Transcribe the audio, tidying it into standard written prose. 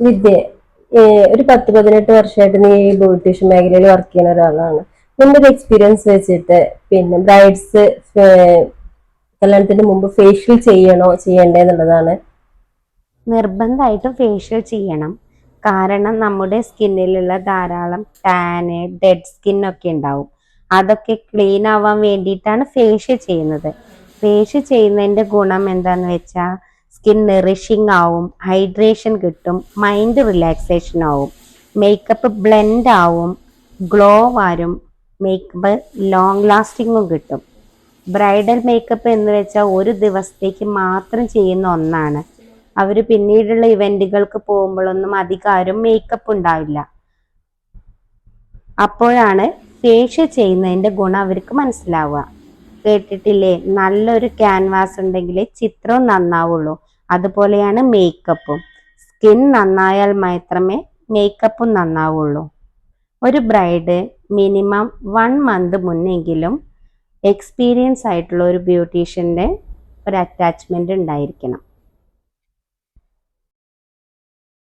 വിദ്യ, ഒരു 10-18 വർഷമായിട്ട് നീ ഈ ബ്യൂട്ടീഷ്യൻ മേഖലയിൽ വർക്ക് ചെയ്യുന്ന ഒരാളാണ്. നിന്റെ ഒരു എക്സ്പീരിയൻസ് വെച്ചിട്ട് പിന്നെ ബ്രൈഡ്സ് കല്യാണത്തിന് മുമ്പ് ഫേഷ്യൽ ചെയ്യണോ ചെയ്യണ്ടേ എന്നുള്ളതാണ്. നിർബന്ധമായിട്ടും ഫേഷ്യൽ ചെയ്യണം. കാരണം നമ്മുടെ സ്കിന്നിലുള്ള ധാരാളം ടാന്, ഡെഡ് സ്കിന്നൊക്കെ ഉണ്ടാവും. അതൊക്കെ ക്ലീൻ ആവാൻ വേണ്ടിയിട്ടാണ് ഫേഷ്യൽ ചെയ്യുന്നത്. ഫേഷ്യൽ ചെയ്യുന്നതിൻ്റെ ഗുണം എന്താന്ന് വെച്ചാൽ സ്കിൻ നെറിഷിങ് ആവും, ഹൈഡ്രേഷൻ കിട്ടും, മൈൻഡ് റിലാക്സേഷൻ ആവും, മേക്കപ്പ് ബ്ലെൻഡ് ആവും, ഗ്ലോ വരും, മേക്കപ്പ് ലോങ് ലാസ്റ്റിങ്ങും കിട്ടും. ബ്രൈഡൽ മേക്കപ്പ് എന്ന് വെച്ചാൽ ഒരു ദിവസത്തേക്ക് മാത്രം ചെയ്യുന്ന ഒന്നാണ്. അവർ പിന്നീടുള്ള ഇവന്റുകൾക്ക് പോകുമ്പോഴൊന്നും അധികം മേക്കപ്പ് ഉണ്ടാവില്ല. അപ്പോഴാണ് ഫേഷ്യൽ ചെയ്യുന്നതിൻ്റെ ഗുണം അവർക്ക് മനസ്സിലാവുക. കേട്ടിട്ടില്ലേ, നല്ലൊരു ക്യാൻവാസ് ഉണ്ടെങ്കിൽ ചിത്രവും നന്നാവുള്ളൂ. അതുപോലെയാണ് മേക്കപ്പും. സ്കിൻ നന്നായാൽ മാത്രമേ മേക്കപ്പും നന്നാവുള്ളൂ. ഒരു ബ്രൈഡ് മിനിമം 1 മന്ത് മുന്നെങ്കിലും എക്സ്പീരിയൻസ് ആയിട്ടുള്ള ഒരു ബ്യൂട്ടീഷ്യൻ്റെ ഒരു അറ്റാച്ച്മെന്റ് ഉണ്ടായിരിക്കണം.